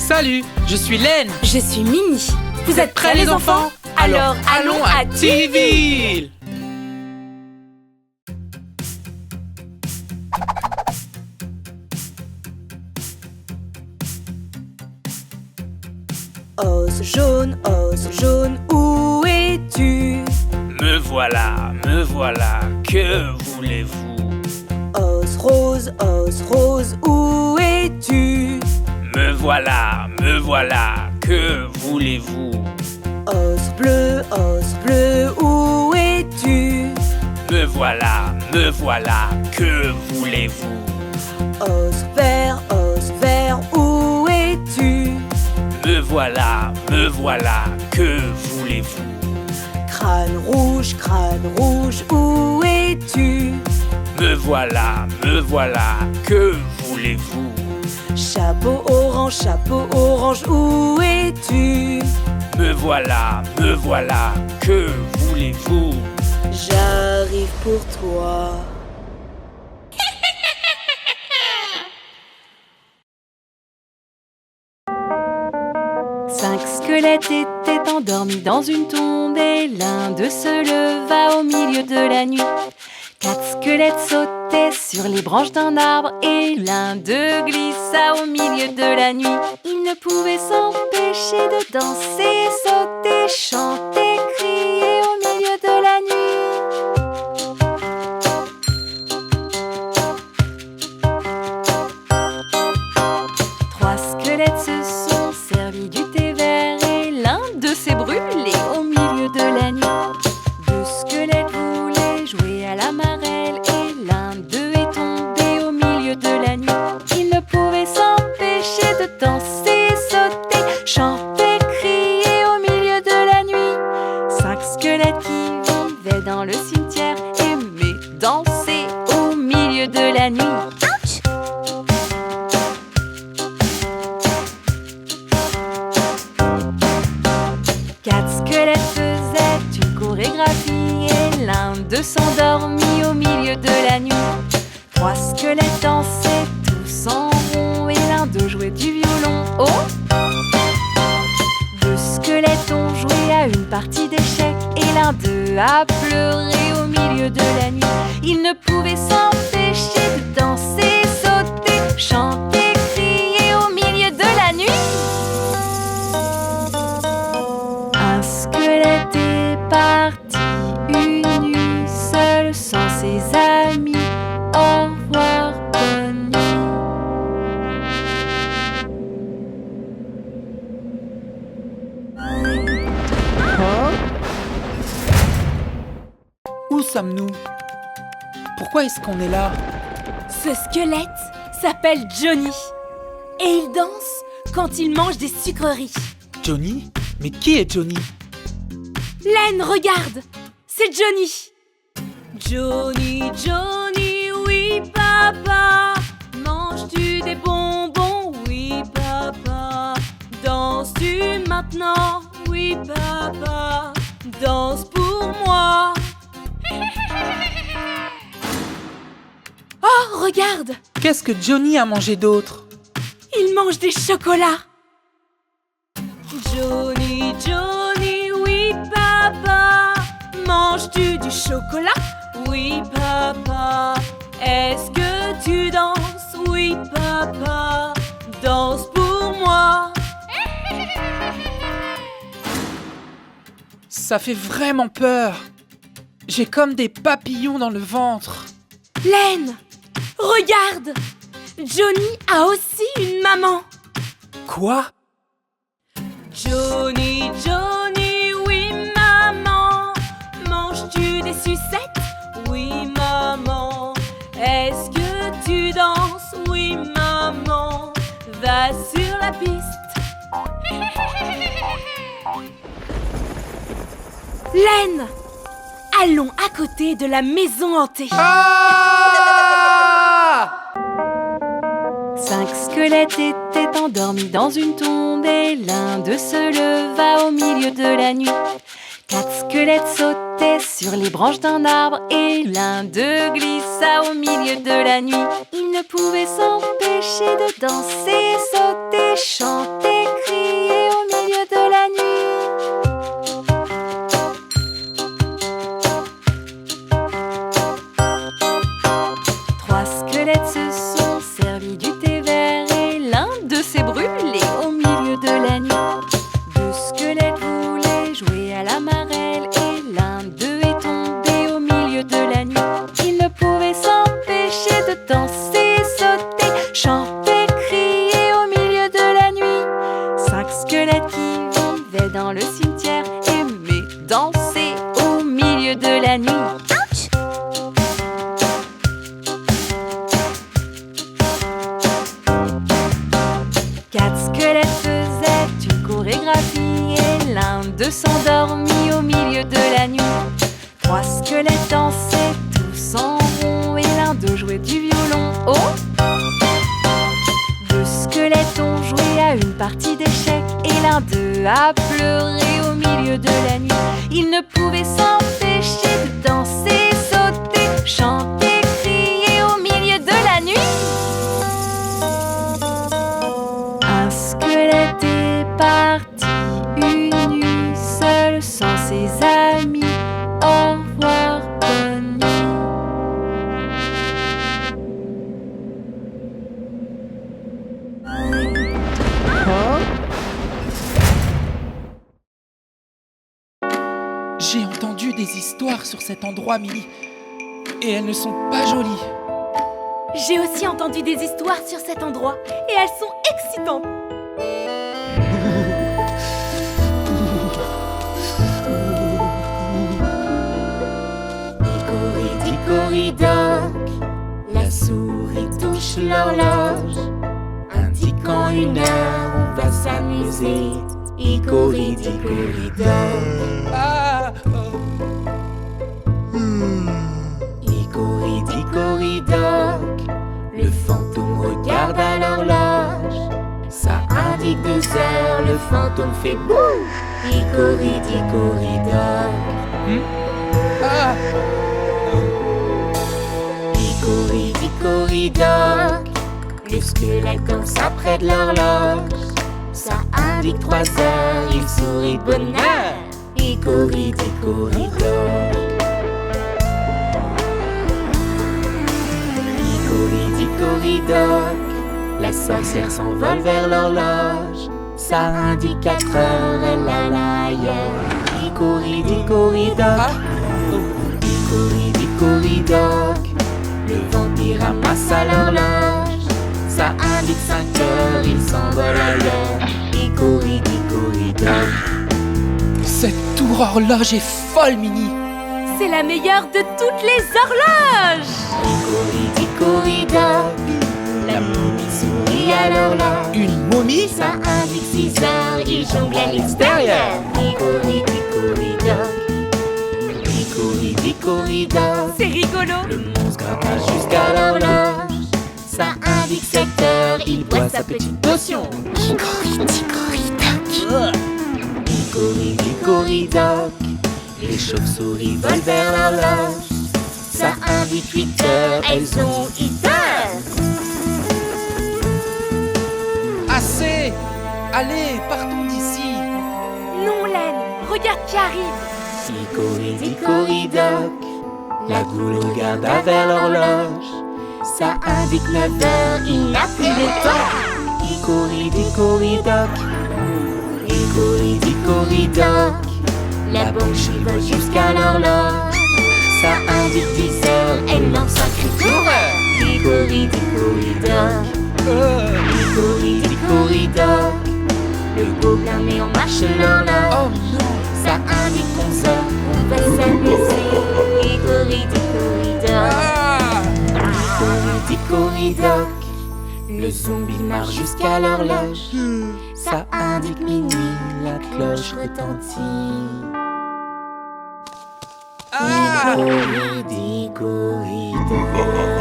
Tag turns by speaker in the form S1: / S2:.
S1: Salut, je suis Len.
S2: Je suis Minnie. Vous êtes prêts les enfants?
S1: Alors allons à Tiville.
S2: Os jaune, où es-tu?
S1: Me voilà, que voulez-vous?
S2: Os rose, où es-tu?
S1: Me voilà, que voulez-vous?
S2: Os bleu, où es-tu?
S1: Me voilà, que voulez-vous?
S2: Os vert, où es-tu?
S1: Me voilà, que voulez-vous?
S2: Crâne rouge, où es-tu?
S1: Me voilà, que voulez-vous?
S2: Chapeau orange, où es-tu?
S1: Me voilà, que voulez-vous?
S2: J'arrive pour toi. Cinq squelettes étaient endormis dans une tombe et l'un d'eux se leva au milieu de la nuit. Quatre squelettes sautaient sur les branches d'un arbre et l'un d'eux glissa au milieu de la nuit. Ils ne pouvaient s'empêcher de danser, sauter, chanter, crier au milieu de la nuit. Trois squelettes se sont servis du thé vert et l'un d'eux s'est brûlé au milieu de la nuit. Deux squelettes voulaient jouer à la marelle et l'un d'eux est tombé au milieu de la nuit. Ils ne pouvaient s'empêcher de danser, sauter, chanter, crier au milieu de la nuit. Cinq squelettes qui vivaient dans le cimetière aimaient danser au milieu de la nuit. Ouch! Quatre squelettes faisaient une chorégraphie et l'un d'eux s'endormit au milieu de la nuit. Trois squelettes dansaient tous en rond et l'un d'eux jouait du violon. Oh! Deux squelettes ont joué à une partie d'échecs et l'un d'eux a pleuré au milieu de la nuit. Ils ne pouvaient s'empêcher de danser, sauter, chanter, crier au milieu de la nuit. Un squelette est parti une nuit seul sans ses amis. Au revoir, bonne nuit.
S1: Où sommes-nous? Pourquoi est-ce qu'on est là?
S3: Ce squelette s'appelle Johnny et il danse quand il mange des sucreries.
S1: Johnny? Mais qui est Johnny?
S3: Len, regarde, c'est Johnny. Johnny, oui papa. Manges-tu des bonbons? Oui papa. Danses-tu maintenant? Oui papa. Danse pour moi. Oh, regarde,
S1: Qu'est-ce que Johnny a mangé d'autre?
S3: il mange des chocolats. Johnny, oui papa. Manges-tu du chocolat? Oui papa. Est-ce que tu danses? Oui papa. Danse pour moi.
S1: Ça fait vraiment peur. J'ai comme des papillons dans le ventre.
S3: Len, regarde, Johnny a aussi une maman.
S1: Quoi?
S3: Johnny, oui maman. Manges-tu des sucettes? Oui maman. Est-ce que tu danses? Oui maman. Va sur la piste. Len, allons à côté de la maison hantée.
S2: Cinq squelettes étaient endormis dans une tombe et l'un d'eux se leva au milieu de la nuit. Quatre squelettes sautaient sur les branches d'un arbre et l'un d'eux glissa au milieu de la nuit. Ils ne pouvaient s'empêcher de danser, sauter, chanter, squelette qui vivait dans le cimetière aimait danser au milieu de la nuit. Ouch! 4 squelettes faisaient une chorégraphie et l'un d'eux s'endormit au milieu de la nuit. 3 squelettes dansaient tous en rond et l'un d'eux jouait du violon. Oh! 2 squelettes ont joué à une partie d'échecs et l'un d'eux a pleuré au milieu de la nuit. Ils ne pouvaient s'empêcher de danser, sauter, chanter, crier au milieu de la nuit. Un squelette est parti une nuit seul sans ses amis. Au revoir, bonne nuit.
S1: J'ai entendu des histoires sur cet endroit, Milly. Et elles ne sont pas jolies.
S3: J'ai aussi entendu des histoires sur cet endroit et elles sont excitantes.
S4: Hickory-dickory-dock, la souris touche l'horloge, indiquant une heure, on va s'amuser. Hickory-dickory-dock,
S1: Ah,
S4: Hickory-dickory-dock, le fantôme regarde à l'horloge, ça indique 2 heures, le fantôme fait bouh. Hickory-dickory-dock,
S1: ah.
S4: Hickory-dickory-dock, le squelette danse après de l'horloge, ça indique 3 heures, il sourit de bonheur. Hickory-dickory-dock, Hickory-dickory-dock, la sorcière s'envole vers l'horloge, ça indique 4 heures, elle alla ailleurs. Hickory-dickory-dock, Hickory-dickory-dock, le vampire ramasse à l'horloge, ça indique 5 heures, il s'envole ailleurs. Hickory-dickory-dock,
S1: Cette tour horloge est folle, Milly.
S3: C'est la meilleure de toutes les horloges.
S4: Hickory-dickory-dock, la momie sourit à l'horloge,
S1: Une momie?
S4: ça indique 6 heures, il jongle à l'extérieur. Hickory-dickory-dock, Hickory-dickory-dock,
S3: C'est rigolo.
S4: le monstre grimpe jusqu'à l'horloge, ça indique 7 heures, il boit sa petite potion. Hickory-dickory-dock, Hickory-dickory-dock, les chauves-souris volent vers l'horloge, ça indique 8 heures, elles ont 8 heures.
S1: Assez! Allez, partons d'ici.
S3: Non, Len, regarde qui arrive.
S4: Hickory-dickory-dock, la goule regarde vers l'horloge, ça indique 9 heures, il n'a plus de temps. Hickory-dickory-dock, Hickory-dickory-dock, la banshee vole jusqu'à l'horloge, ça indique 10 heures, elle lance un cri d'horreur. Hickory-dickory-dock, Hickory-dickory-dock, le gobelin met en marche l'horloge,
S1: Oh non!
S4: ça indique 11 heures, on va s'amuser. Hickory-dickory-dock,
S1: Ah!
S4: Hickory-dickory-dock, le zombie marche jusqu'à l'horloge, ça indique minuit, la cloche retentit.
S1: Ah!
S4: Hickory-dickory-dock.